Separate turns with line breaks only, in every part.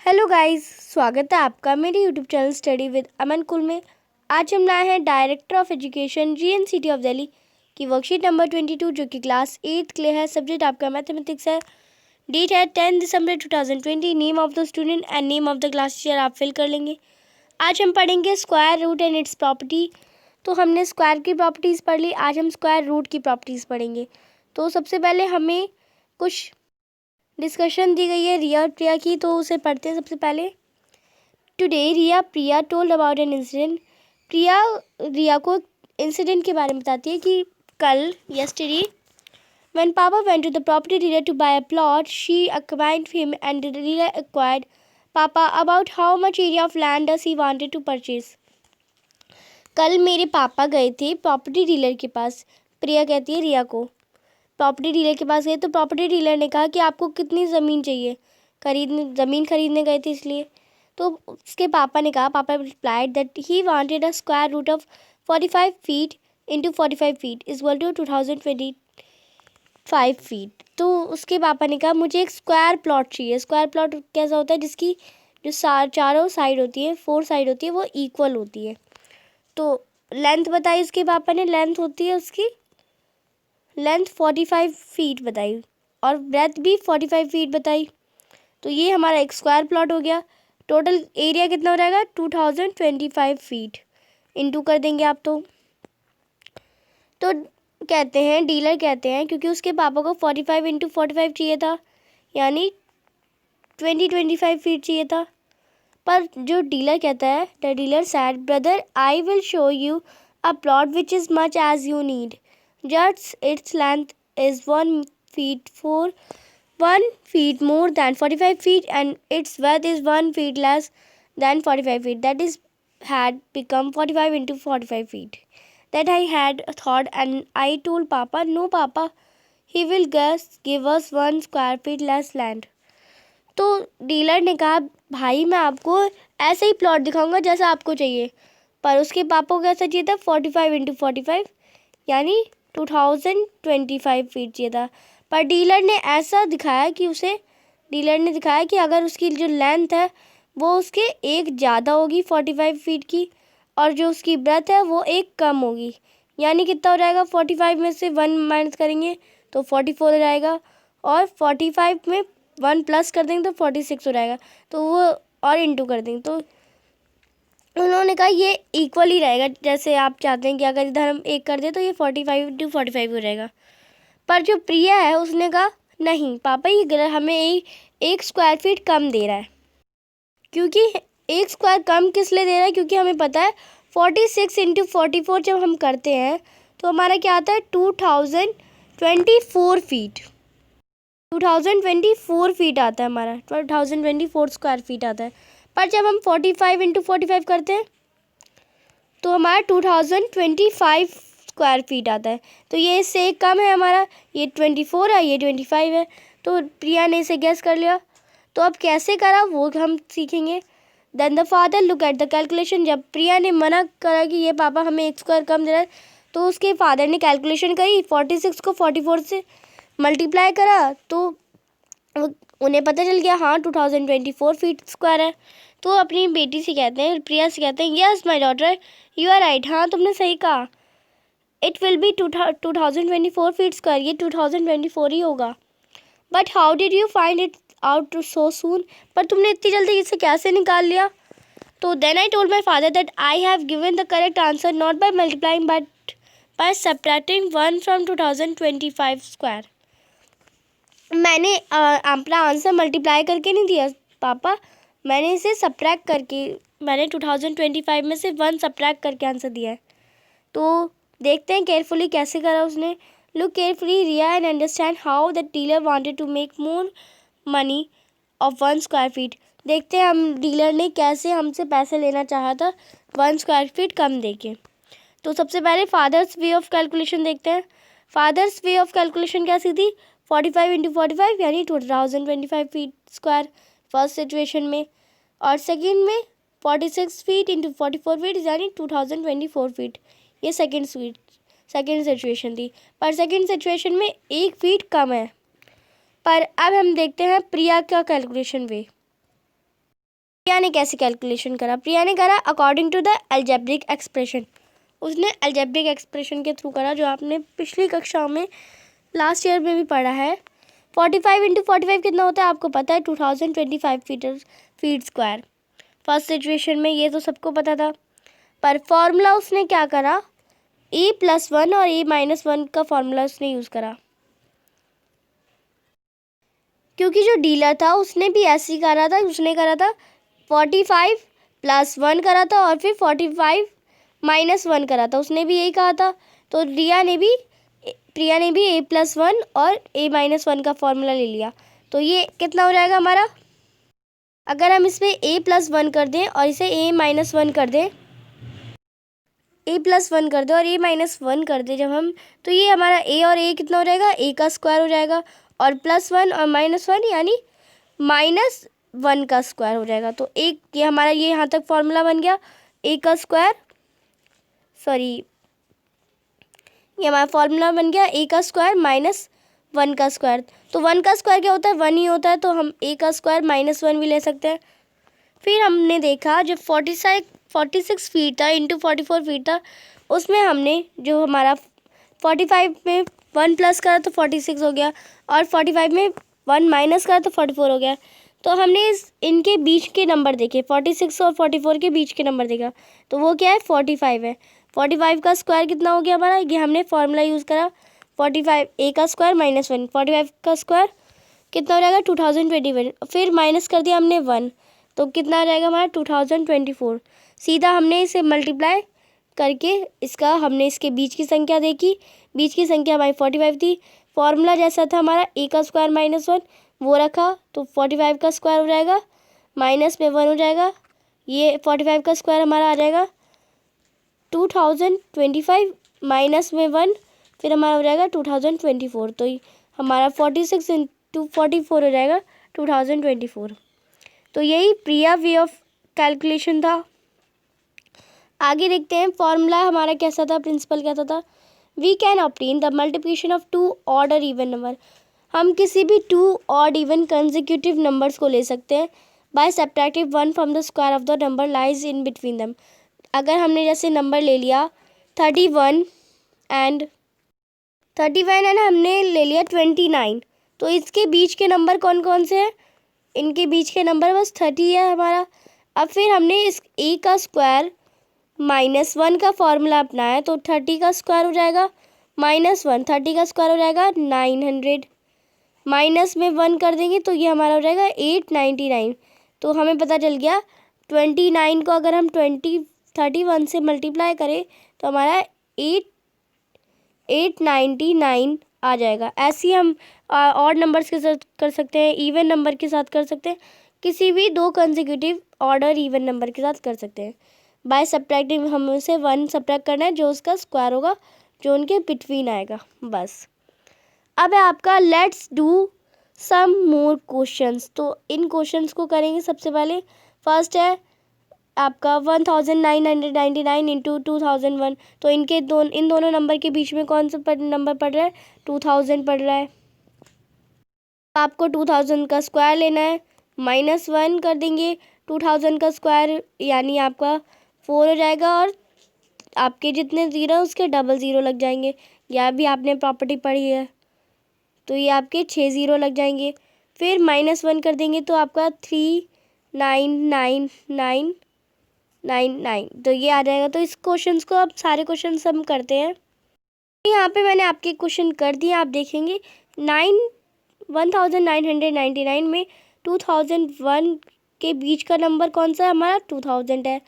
Hello guys, स्वागत है आपका मेरे यूट्यूब चैनल स्टडी विद अमन कुल में। आज हम लाए हैं director of education GNCT of Delhi की वर्कशीट नंबर 22 जो कि क्लास 8 के लिए है। सब्जेक्ट आपका मैथमेटिक्स है। डेट है 10 दिसंबर 2020। Name of the student and name of the class teacher आप फिल कर लेंगे। आज हम पढ़ेंगे square root and its property. तो हमने स्क्वायर की प्रॉपर्टीज़ पढ़ ली, आज हम स्क्वायर रूट की प्रॉपर्टीज़ पढ़ेंगे। तो सबसे पहले हमें कुछ डिस्कशन दी गई है रिया और प्रिया की, तो उसे पढ़ते हैं। सबसे पहले today Priya told about an incident. Priya Riya को इंसिडेंट के बारे में बताती है कि कल yesterday when Papa went to the property dealer to buy a plot, she accompanied him and the dealer inquired Papa about how much area of land does he wanted to purchase. कल मेरे पापा गए थे property dealer के पास। प्रिया कहती है रिया को, property dealer के पास गए तो प्रॉपर्टी डीलर ने कहा कि आपको कितनी ज़मीन चाहिए, ज़मीन खरीदने गए थे इसलिए। तो उसके पापा ने कहा, पापा replied that he wanted a square root of 45 feet into 45 feet equal to 2025 feet. तो उसके पापा ने कहा मुझे एक स्क्वायर प्लॉट चाहिए। स्क्वायर प्लॉट कैसा होता है, जिसकी जो चारों साइड होती है, 4 साइड होती है, वो इक्वल होती है। तो लेंथ बताई उसके पापा ने, लेंथ होती है उसकी लेंथ 45 फीट बताई और ब्रेथ भी 45 फीट बताई। तो ये हमारा एक स्क्वायर प्लॉट हो गया। टोटल एरिया कितना हो जाएगा, 2025 फीट इंटू कर देंगे आप। तो कहते हैं, डीलर कहते हैं, क्योंकि उसके पापा को 45 इंटू 45 चाहिए था, यानी 25 फीट चाहिए था। पर जो डीलर कहता है, the dealer said brother I will show you a plot which is much as you need, just its length is 1 feet more than 45 feet and its width is 1 feet less than 45 feet. That is had become 45 into 45 feet. That I had thought and I told Papa, no Papa, he will give us 1 square feet less land. तो dealer ने कहा भाई मैं आपको ऐसे ही plot दिखाऊंगा जैसा आपको चाहिए। पर उसके पापा को कैसा चाहिए था, 45 इंटू 45 यानी 2025 फीट चाहिए था। पर डीलर ने ऐसा दिखाया कि कि अगर उसकी जो लेंथ है वो उसके एक ज़्यादा होगी 45 फीट की, और जो उसकी ब्रेथ है वो एक कम होगी। यानी कितना हो जाएगा, 45 में से 1 माइनस करेंगे तो 44 हो जाएगा, और 45 में 1 प्लस कर देंगे तो 46 हो जाएगा। तो वो और इंटू कर देंगे तो उन्होंने कहा ये इक्वल ही रहेगा, जैसे आप चाहते हैं कि अगर इधर हम 1 कर दें तो ये 45 इंटू 45 हो जाएगा। पर जो प्रिया है उसने कहा नहीं पापा, ये गलत, हमें एक स्क्वायर फीट कम दे रहा है। क्योंकि एक स्क्वायर कम किस लिए दे रहा है, क्योंकि हमें पता है 46 इंटू 44 जब हम करते हैं तो हमारा क्या आता है, 2024 फीट। 2024 फीट आता है हमारा, 2024 स्क्वायर फीट आता है। पर जब हम 45 इंटू 45 करते हैं तो हमारा 2025 स्क्वायर फीट आता है। तो ये इससे एक कम है हमारा, ये 24 है, ये 25 है। तो प्रिया ने इसे गैस कर लिया। तो अब कैसे करा वो हम सीखेंगे। Then the father look at the calculation. जब प्रिया ने मना करा कि ये पापा हमें 1 स्क्वायर कम दे रहा है, तो उसके फादर ने कैलकुलेशन करी, 46 को 44 से मल्टीप्लाई करा तो उन्हें पता चल गया हाँ 2024 फीट स्क्वायर है। तो अपनी बेटी से कहते हैं, प्रिया से कहते हैं, yes my daughter you are right, हाँ तुमने सही कहा, it will be 2024 feet square, ये 2024 ही होगा। But how did you find it out so soon, पर तुमने इतनी जल्दी इसे कैसे निकाल लिया। तो then I told my father that I have given the correct answer not by multiplying but by subtracting 1 from 2025 square. मैंने अपना आंसर मल्टीप्लाई करके नहीं दिया पापा, मैंने इसे सब्ट्रैक्ट करके, मैंने 2025 में से 1 सब्ट्रैक्ट करके आंसर दिया है। तो देखते हैं केयरफुली कैसे करा उसने। Look carefully Riya and understand how the dealer wanted to make more money of 1 square feet. देखते हैं हम डीलर ने कैसे हमसे पैसे लेना चाहा था 1 स्क्वायर फीट कम देके। तो सबसे पहले फादर्स वे ऑफ कैलकुलेशन देखते हैं। फादर्स वे ऑफ कैलकुलेशन कैसी थी, 45 इंटू 45 यानी 2025 फीट स्क्वायर फर्स्ट सिचुएशन में, और सेकंड में 46 फीट इंटू 44 फीट यानी 2024 फीट, ये सेकंड सिचुएशन थी। पर सेकंड सिचुएशन में 1 फीट कम है। पर अब हम देखते हैं प्रिया का कैलकुलेशन वे। प्रिया ने कैसे कैलकुलेशन करा? प्रिया ने करा according to the algebraic expression. उसने अलजेब्रिक एक्सप्रेशन के थ्रू करा, जो आपने पिछली कक्षाओं में लास्ट ईयर में भी पढ़ा है। 45 इंटू 45 कितना होता है आपको पता है? 2025 फीट स्क्वायर। फर्स्ट सिचुएशन में ये तो सबको पता था, पर फॉर्मूला उसने क्या करा? e+1 और e-1 का फॉर्मूला उसने यूज़ करा, क्योंकि जो डीलर था उसने भी ऐसे ही करा था। उसने करा था 45 + 1 करा था और फिर 45 - 1 करा था। उसने भी यही कहा था। तो प्रिया ने भी a+1 और a-1 का फॉर्मूला ले लिया। तो ये कितना हो जाएगा हमारा? अगर हम इसमें a+1 कर दें और इसे a-1 कर दें, a+1 कर दें और a-1 कर दें जब हम, तो ये हमारा a और a कितना हो जाएगा? a का स्क्वायर हो जाएगा, और +1 और -1 यानी -1 का स्क्वायर हो जाएगा। तो एक ये हमारा ये यहाँ तक फॉर्मूला बन गया। a का स्क्वायर, सॉरी, ये हमारा फॉर्मूला बन गया a का स्क्वायर -1 का स्क्वायर। तो 1 का स्क्वायर क्या होता है? 1 ही होता है। तो हम a का स्क्वायर -1 भी ले सकते हैं। फिर हमने देखा जब 46 फीट था इंटू 44 फीट था, उसमें हमने जो हमारा 45 में 1 प्लस करा तो 46 हो गया, और 45 में 1 माइनस करा तो 44 हो गया। तो हमने इनके बीच के नंबर देखे, 46 और 44 के बीच के नंबर देखा, तो वो क्या है? 45 है। 45 का स्क्वायर कितना हो गया हमारा? ये हमने फॉर्मूला यूज़ करा, 45 a का स्क्वायर -1, 45 का स्क्वायर कितना हो जाएगा? 2021। फिर माइनस कर दिया हमने 1, तो कितना आ जाएगा हमारा? 2024। सीधा हमने इसे मल्टीप्लाई करके हमने इसके बीच की संख्या देखी। बीच की संख्या हमारी 45 थी। फॉर्मूला जैसा था हमारा a का स्क्वायर -1, वो रखा, तो 45 का स्क्वायर हो जाएगा, माइनस में 1 हो जाएगा। ये 45 का स्क्वायर हमारा आ जाएगा 2025 माइनस में 1, फिर हमारा हो जाएगा 2024। तो हमारा 46 इंटू 44 हो जाएगा 2024। तो यही प्रिया वे ऑफ कैलकुलेशन था। आगे देखते हैं फॉर्मूला हमारा कैसा था, प्रिंसिपल कैसा था। We can obtain the multiplication of 2 odd और इवन नंबर। हम किसी भी 2 ऑड इवन कंसेक्यूटिव नंबर्स को ले सकते हैं bye subtracting 1 from the square of the number lies in between them. अगर हमने जैसे नंबर ले लिया 31 एंड हमने ले लिया 29, तो इसके बीच के नंबर कौन कौन से हैं? इनके बीच के नंबर बस 30 है हमारा। अब फिर हमने इस a का स्क्वायर -1 का फॉर्मूला अपनाया, तो 30 का स्क्वायर हो जाएगा -1, 30 का स्क्वायर हो जाएगा 900, माइनस में 1 कर देंगे तो ये हमारा हो जाएगा 899। तो हमें पता चल गया 29 को अगर हम 31 से मल्टीप्लाई करें तो हमारा 899 आ जाएगा। ऐसे ही हम ऑड नंबर्स के साथ कर सकते हैं, इवन नंबर के साथ कर सकते हैं, किसी भी 2 कंसेक्यूटिव ऑड और इवन नंबर के साथ कर सकते हैं। बाय सब्ट्रैक्टिंग हमें उसे 1 सब्ट्रैक्ट करना है, जो उसका स्क्वायर होगा, जो उनके बिटवीन आएगा, बस। अब है आपका let's do some more questions. तो इन क्वेश्चंस को करेंगे। सबसे पहले फर्स्ट है आपका 1999 इंटू 2001। तो इन दोनों नंबर के बीच में कौन सा नंबर पड़ रहा है? 2000 पड़ रहा है। आपको 2000 का स्क्वायर लेना है, -1 कर देंगे 2000 का स्क्वायर, यानी आपका 4 हो जाएगा, और आपके जितने ज़ीरो उसके डबल ज़ीरो लग जाएंगे। या भी आपने प्रॉपर्टी पढ़ी है, तो ये आपके 6 ज़ीरो लग जाएंगे। फिर -1 कर देंगे तो आपका 399999, तो ये आ जाएगा। तो इस क्वेश्चंस को अब सारे क्वेश्चंस हम करते हैं। यहाँ पे मैंने आपके क्वेश्चन कर दिए, आप देखेंगे 1999 में 2001 के बीच का नंबर कौन सा है? हमारा 2000 है।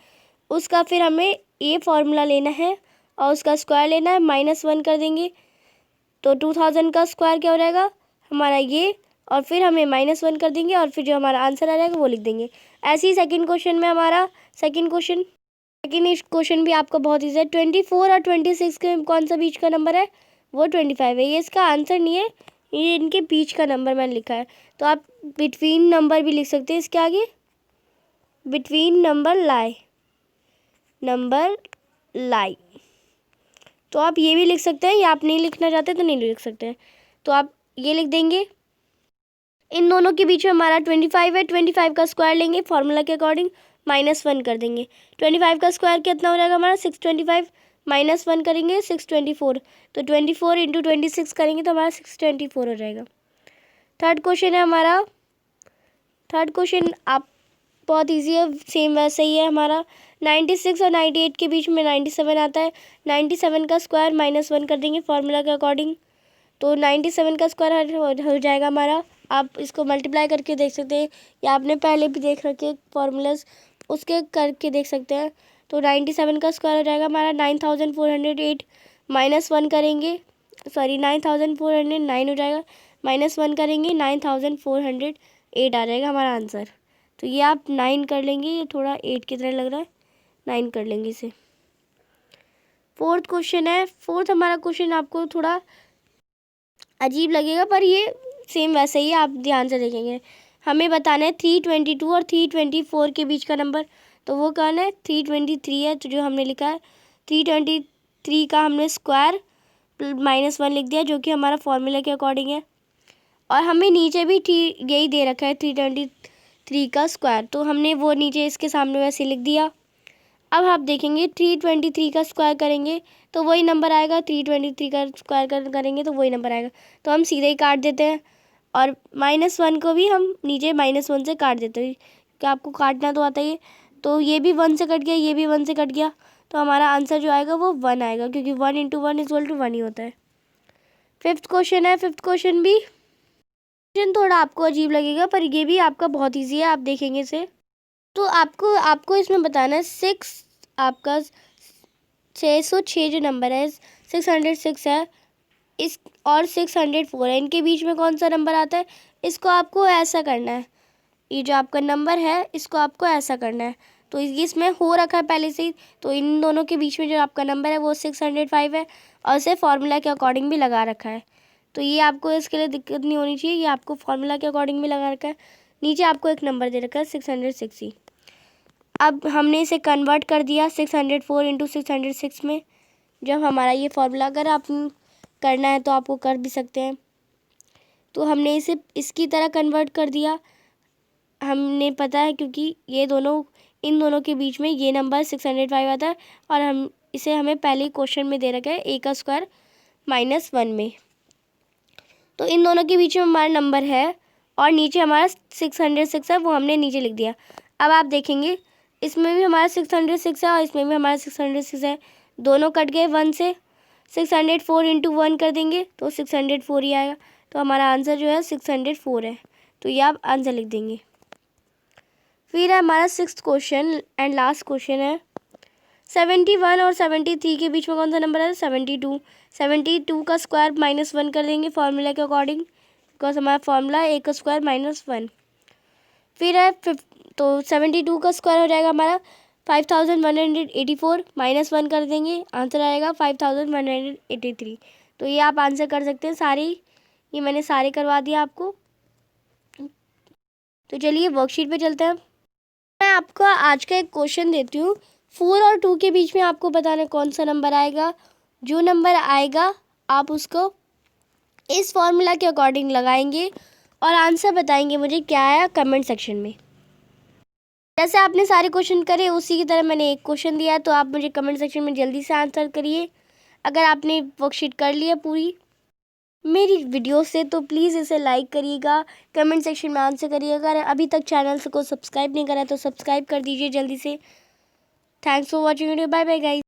उसका फिर हमें ए फॉर्मूला लेना है और उसका स्क्वायर लेना है, -1 कर देंगे तो 2000 का स्क्वायर क्या हो जाएगा हमारा ये, और फिर हमें -1 कर देंगे, और फिर जो हमारा आंसर आ जाएगा वो लिख देंगे। ऐसे ही सेकंड क्वेश्चन में हमारा सेकंड क्वेश्चन भी आपका बहुत ईजी है। 24 और 26 के कौन सा बीच का नंबर है? वो 25 है। ये इसका आंसर नहीं है, ये इनके बीच का नंबर मैंने लिखा है। तो आप बिटवीन नंबर भी लिख सकते हैं इसके आगे, बिटवीन नंबर लाई। तो आप ये भी लिख सकते हैं, या आप नहीं लिखना चाहते तो नहीं लिख सकते हैं। तो आप ये लिख देंगे इन दोनों के बीच में हमारा 25 है, 25 का स्क्वायर लेंगे फॉर्मूला के अकॉर्डिंग, -1 कर देंगे। 25 का स्क्वायर कितना हो जाएगा हमारा 625, -1 करेंगे 624, तो 24 इंटू 26 करेंगे तो हमारा 624 हो जाएगा। थर्ड क्वेश्चन है हमारा, थर्ड क्वेश्चन आप बहुत इजी है, सेम वैसे ही है हमारा। 96 और 98 के बीच में 97 आता है, 97 का स्क्वायर -1 कर देंगे फॉर्मूला के अकॉर्डिंग, तो 97 का स्क्वायर हो जाएगा हमारा। आप इसको मल्टीप्लाई करके देख सकते हैं या आपने पहले भी देख रखे फार्मूलाज, उसके करके देख सकते हैं। तो 97 का स्क्वायर हो जाएगा हमारा 9408, -1 करेंगे, सॉरी 9409 हो जाएगा, -1 करेंगे 9408 आ जाएगा हमारा आंसर। तो ये आप 9 कर लेंगे, ये थोड़ा 8 की तरह लग रहा है, 9 कर लेंगे इसे। फोर्थ क्वेश्चन है, फोर्थ हमारा क्वेश्चन आपको थोड़ा अजीब लगेगा पर ये सेम वैसे ही, आप ध्यान से देखेंगे। हमें बताना है 322 और 324 के बीच का नंबर, तो वो कहना है 323 है, तो जो हमने लिखा है 323 का हमने स्क्वायर -1 लिख दिया, जो कि हमारा फॉर्मूला के अकॉर्डिंग है। और हमें नीचे भी यही दे रखा है 323 का स्क्वायर, तो हमने वो नीचे इसके सामने वैसे लिख दिया। अब आप देखेंगे 323 का स्क्वायर करेंगे तो वही नंबर आएगा, 323 का स्क्वायर करेंगे तो वही नंबर आएगा, तो हम सीधे ही काट देते हैं। और -1 को भी हम नीचे -1 से काट देते हैं, कि आपको काटना तो आता ही है। तो ये भी 1 से कट गया, ये भी 1 से कट गया, तो हमारा आंसर जो आएगा वो 1 आएगा, क्योंकि 1 × 1 = 1 ही होता है। फिफ्थ क्वेश्चन है, फिफ्थ क्वेश्चन भी थोड़ा आपको अजीब लगेगा पर ये भी आपका बहुत ईजी है, आप देखेंगे इसे। तो आपको इसमें बताना है 6, आपका 606 जो नंबर है 606 है, इस और 604 है, इनके बीच में कौन सा नंबर आता है, इसको आपको ऐसा करना है। ये जो आपका नंबर है इसको आपको ऐसा करना है, तो इसमें हो रखा है पहले से ही, तो इन दोनों के बीच में जो आपका नंबर है वो 605 है, और इसे फार्मूला के अकॉर्डिंग भी लगा रखा है। तो ये आपको इसके लिए दिक्कत नहीं होनी चाहिए, ये आपको फार्मूला के अकॉर्डिंग भी लगा रखा है। नीचे आपको एक नंबर दे रखा है 660। अब हमने इसे कन्वर्ट कर दिया 604 × 606 में। जब हमारा ये फार्मूला अगर आप करना है तो आपको कर भी सकते हैं, तो हमने इसे इसकी तरह कन्वर्ट कर दिया। हमने पता है क्योंकि ये दोनों, इन दोनों के बीच में ये नंबर 605 आता है, और हमें पहले ही क्वेश्चन में दे रखा है a का स्क्वायर -1 में। तो इन दोनों के बीच में हमारा नंबर है, और नीचे हमारा 606 है, वो हमने नीचे लिख दिया। अब आप देखेंगे इसमें भी हमारा 606 है और इसमें भी हमारा 606 है, दोनों कट गए 1 से। 604 × 1 कर देंगे तो 604 ही आएगा, तो हमारा आंसर जो है 604 है, तो ये आप आंसर लिख देंगे। फिर है हमारा sixth question and last question है, 71 और 73 के बीच में कौन सा नंबर है, 72। 72 का स्क्वायर -1 कर देंगे फॉर्मूला के अकॉर्डिंग, बिकॉज हमारा फॉर्मूला है a का स्क्वायर -1। फिर है तो 72 का स्क्वायर हो जाएगा हमारा 5184, -1 कर देंगे, आंसर आएगा 5183। तो ये आप आंसर कर सकते हैं सारे, ये मैंने सारे करवा दिया आपको। तो चलिए वर्कशीट पे चलते हैं। मैं आपको आज का एक क्वेश्चन देती हूँ, 4 और 2 के बीच में आपको बताना कौन सा नंबर आएगा। जो नंबर आएगा आप उसको इस फॉर्मूला के अकॉर्डिंग लगाएंगे और आंसर बताएंगे मुझे क्या आया कमेंट सेक्शन में। जैसे आपने सारे क्वेश्चन करे उसी की तरह मैंने एक क्वेश्चन दिया है, तो आप मुझे कमेंट सेक्शन में जल्दी से आंसर करिए। अगर आपने वर्कशीट कर लिया पूरी मेरी वीडियो से तो प्लीज़ इसे लाइक करिएगा, कमेंट सेक्शन में आंसर करिएगा। अगर अभी तक चैनल को सब्सक्राइब नहीं करा तो सब्सक्राइब कर दीजिए जल्दी से। Thanks for watching video, bye bye guys.